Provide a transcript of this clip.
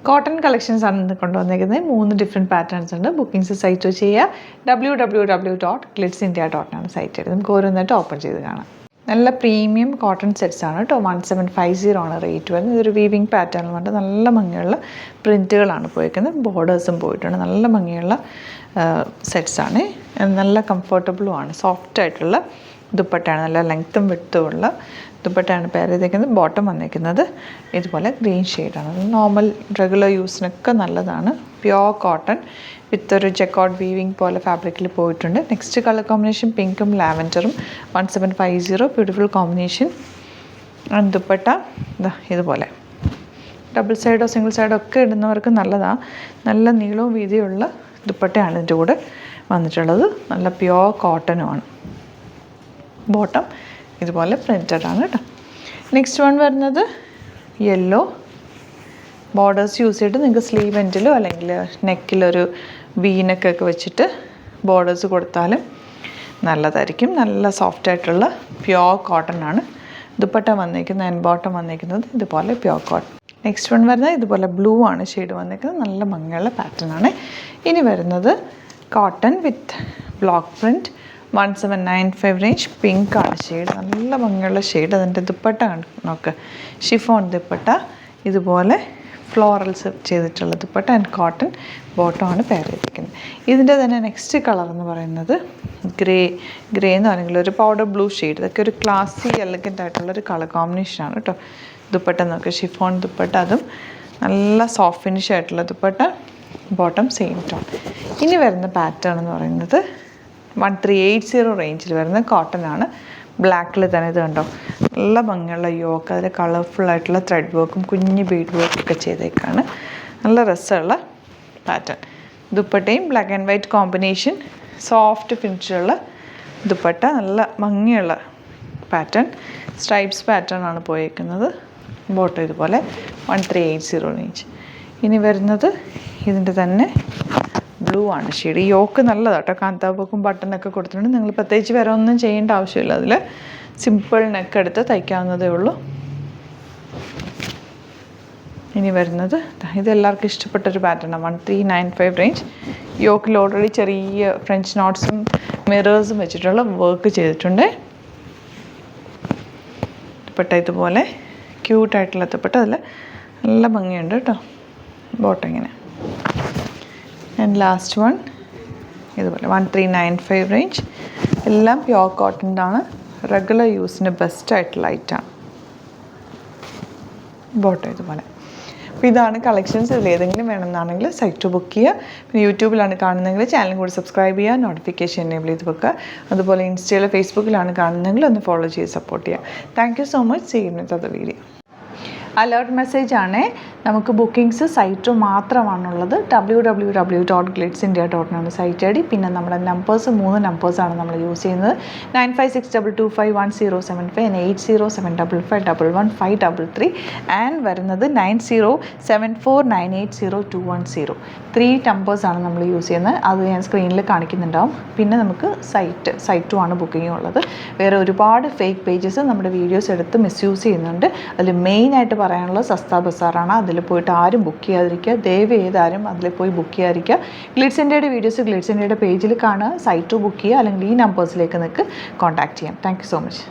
Cotton collections ആണ് ഇന്ന് കൊണ്ടുവന്നിരിക്കുന്നത്. 3 ഡിഫറെൻറ്റ് പാറ്റേൺസ് ഉണ്ട്. ബുക്കിംഗ്സ് സൈറ്റ് ചെയ്യുക. www.glitzindia.in ആണ് സൈറ്റ്. നമുക്ക് ഓരോന്നായിട്ട് ഓപ്പൺ ചെയ്ത് കാണാം. നല്ല പ്രീമിയം കോട്ടൺ സെറ്റ്സ് ആണ് കേട്ടോ. 1750 ആണ് റേറ്റ് വരുന്നത്. ഇതൊരു വീവിങ് പാറ്റേണിൽ വന്നിട്ട് നല്ല ഭംഗിയുള്ള പ്രിൻറ്റുകളാണ് പോയിരിക്കുന്നത്. ബോർഡേഴ്സും പോയിട്ടുണ്ട്. നല്ല ഭംഗിയുള്ള സെറ്റ്സാണ്. നല്ല കംഫർട്ടബിളും ആണ്. സോഫ്റ്റ് ആയിട്ടുള്ള ദുപ്പട്ടയാണ്. നല്ല ലെങ്ത്തും വിട്ടുമുള്ള ദുപ്പട്ടയാണ് പെയർ ചെയ്തേക്കുന്നത്. ബോട്ടം വന്നിരിക്കുന്നത് ഇതുപോലെ ഗ്രീൻ ഷെയ്ഡാണ്. നോർമൽ റെഗുലർ യൂസിനൊക്കെ നല്ലതാണ്. പ്യോർ കോട്ടൺ വിത്ത് ഒരു ജക്കോട്ട് വീവിങ് പോലെ ഫാബ്രിക്കിൽ പോയിട്ടുണ്ട്. നെക്സ്റ്റ് കളർ കോമ്പിനേഷൻ പിങ്കും ലാവൻഡറും 1750 ബ്യൂട്ടിഫുൾ കോമ്പിനേഷൻ. ആൻഡ് ദുപ്പട്ട ഇതുപോലെ ഡബിൾ സൈഡോ സിംഗിൾ സൈഡോ ഒക്കെ ഇടുന്നവർക്ക് നല്ലതാണ്. നല്ല നീളവും വീതിയുള്ള ദുപ്പട്ടയാണ് ഇതിൻ്റെ കൂടെ വന്നിട്ടുള്ളത്. നല്ല പ്യോർ കോട്ടനുമാണ്. ബോട്ടം ഇതുപോലെ പ്രിൻറ്റഡ് ആണ് കേട്ടോ. നെക്സ്റ്റ് വൺ വരുന്നത് യെല്ലോ. ബോർഡേഴ്സ് യൂസ് ചെയ്തിട്ട് നിങ്ങൾക്ക് സ്ലീവ് എൻഡിലോ അല്ലെങ്കിൽ നെക്കിലൊരു വീനക്കൊക്കെ വെച്ചിട്ട് ബോർഡേഴ്സ് കൊടുത്താലും നല്ലതായിരിക്കും. നല്ല സോഫ്റ്റ് ആയിട്ടുള്ള പ്യോർ കോട്ടൺ ആണ്. ദുപ്പട്ട വന്നിരിക്കുന്നത് ആൻഡ് ബോട്ടം വന്നിരിക്കുന്നത് ഇതുപോലെ പ്യോർ കോട്ടൺ. നെക്സ്റ്റ് വൺ വരുന്നത് ഇതുപോലെ ബ്ലൂ ആണ് ഷെയ്ഡ് വന്നിരിക്കുന്നത്. നല്ല ഭംഗിയുള്ള പാറ്റേൺ ആണ്. ഇനി വരുന്നത് കോട്ടൺ വിത്ത് ബ്ലോക്ക് പ്രിൻറ്റ് 1795 റേഞ്ച്. പിങ്ക് ആണ് ഷെയ്ഡ്. നല്ല ഭംഗിയുള്ള ഷെയ്ഡ്. അതിൻ്റെ ദുപ്പട്ട നോക്ക്. ഷിഫോൺ ദുപ്പട്ട ഇതുപോലെ ഫ്ലോറൽസ് ചെയ്തിട്ടുള്ള ദുപ്പട്ട ആൻഡ് കോട്ടൺ ബോട്ടമാണ് പെയർ ചെയ്തിരിക്കുന്നത്. ഇതിൻ്റെ തന്നെ നെക്സ്റ്റ് കളർ എന്ന് പറയുന്നത് ഗ്രേ എന്ന് പറയുന്നത് ഒരു പൗഡർ ബ്ലൂ ഷെയ്ഡ്. ഇതൊക്കെ ഒരു ക്ലാസി എലഗൻ്റ് ആയിട്ടുള്ളൊരു കളർ കോമ്പിനേഷനാണ് കേട്ടോ. ദുപ്പട്ട നോക്കുക. ഷിഫോൺ ദുപ്പട്ട. അതും നല്ല സോഫ്റ്റ് ഫിനിഷ് ആയിട്ടുള്ള ദുപ്പട്ട. Bottom same tone. ഇനി വരുന്ന പാറ്റേൺ എന്ന് പറയുന്നത് 1380 റേഞ്ചിൽ വരുന്ന കോട്ടൺ ആണ്. ബ്ലാക്കിൽ തന്നെ ഇത് കണ്ടോ. നല്ല ഭംഗിയുള്ള യോക്ക്. അതിൽ കളർഫുള്ളായിട്ടുള്ള ത്രെഡ് വർക്കും കുഞ്ഞ് ബീഡ് വർക്കൊക്കെ ചെയ്തേക്കാണ്. നല്ല രസമുള്ള പാറ്റേൺ. ദുപ്പട്ടയും black and white combination. Soft ഫിനിഷുള്ള ദുപ്പട്ട. നല്ല ഭംഗിയുള്ള പാറ്റേൺ. സ്ട്രൈപ്സ് പാറ്റേൺ ആണ് പോയേക്കുന്നത്. ബോട്ടം ഇതുപോലെ 1380 റേഞ്ച്. ഇനി വരുന്നത് ഇതിൻ്റെ തന്നെ ബ്ലൂ ആണ് ഷെയ്ഡ്. യോക്ക് നല്ലതാണ് കേട്ടോ. കാന്താബോക്കും ബട്ടണൊക്കെ കൊടുത്തിട്ടുണ്ട്. നിങ്ങൾ പ്രത്യേകിച്ച് വേറെ ഒന്നും ചെയ്യേണ്ട ആവശ്യമില്ല. അതിൽ സിമ്പിൾ നെക്ക് എടുത്ത് തയ്ക്കാവുന്നതേ ഉള്ളൂ. ഇനി വരുന്നത് ഇതെല്ലാവർക്കും ഇഷ്ടപ്പെട്ടൊരു പാറ്റേണാണ്. 1395 റേഞ്ച്. യോക്കിൽ ഓൾറെഡി ചെറിയ ഫ്രഞ്ച് നോട്ട്സും മിറേഴ്സും വെച്ചിട്ടുള്ള വർക്ക് ചെയ്തിട്ടുണ്ട്. ദുപ്പട്ട ഇതുപോലെ ക്യൂട്ടായിട്ടുള്ള ദുപ്പട്ട. അതിൽ നല്ല ഭംഗിയുണ്ട് കേട്ടോ. ബോട്ടം ഇങ്ങനെ. ആൻഡ് ലാസ്റ്റ് വൺ ഇതുപോലെ 1395 റേഞ്ച്. എല്ലാം പ്യോർ കോട്ടൻ്റാണ്. റെഗുലർ യൂസിന് ബെസ്റ്റായിട്ടുള്ള ഐറ്റാണ്. ബോട്ടം ഇതുപോലെ. അപ്പോൾ ഇതാണ് കളക്ഷൻസ്. ഇതിൽ ഏതെങ്കിലും വേണമെന്നാണെങ്കിൽ സൈറ്റ് ബുക്ക് ചെയ്യുക. പിന്നെ യൂട്യൂബിലാണ് കാണുന്നതെങ്കിൽ ചാനലും കൂടി സബ്സ്ക്രൈബ് ചെയ്യുക. നോട്ടിഫിക്കേഷൻ എനേബിൾ ചെയ്ത് വെക്കുക. അതുപോലെ ഇൻസ്റ്റയിലോ ഫേസ്ബുക്കിലാണ് കാണുന്നതെങ്കിൽ ഒന്ന് ഫോളോ ചെയ്ത് സപ്പോർട്ട് ചെയ്യുക. Thank you so much. ചെയ്യുന്നത് അത് വീഡിയോ അലേർട്ട് മെസ്സേജ് ആണ്. നമുക്ക് ബുക്കിംഗ്സ് സൈറ്റ് മാത്രമാണുള്ളത്. www.glitzindia.in ആണ് സൈറ്റ് ഐ ഡി. പിന്നെ നമ്മുടെ നമ്പേഴ്സ് 3 നമ്പേഴ്സാണ് നമ്മൾ യൂസ് ചെയ്യുന്നത്. 9562251075 and 8075551533 ആൻഡ് വരുന്നത് 9074980210. 3 നമ്പേഴ്സാണ് നമ്മൾ യൂസ് ചെയ്യുന്നത്. അത് ഞാൻ സ്ക്രീനിൽ കാണിക്കുന്നുണ്ടാവും. പിന്നെ നമുക്ക് സൈറ്റും ആണ് ബുക്കിംഗ് ഉള്ളത്. വേറെ ഒരുപാട് ഫേക്ക് പേജസ് നമ്മുടെ വീഡിയോസ് എടുത്ത് മിസ്യൂസ് ചെയ്യുന്നുണ്ട്. അതിൽ മെയിനായിട്ട് പറയാനുള്ളത് സസ്ത ബസാറാണ്. അതിൽ പോയിട്ട് ആരും ബുക്ക് ചെയ്യാതിരിക്കുക. ദയവ് ചെയ്താരും അതിൽ പോയി ബുക്ക് ചെയ്യാതിരിക്കുക. ഗ്ലിറ്റ്സ് ഇന്ത്യയുടെ വീഡിയോസ് ഗ്ലിറ്റ്സ് ഇന്ത്യയുടെ പേജിൽ കാണുക. സൈറ്റ് ബുക്ക് ചെയ്യുക. അല്ലെങ്കിൽ ഈ നമ്പേഴ്സിലേക്ക് നിങ്ങൾക്ക് കോൺടാക്ട് ചെയ്യാം. Thank you so much.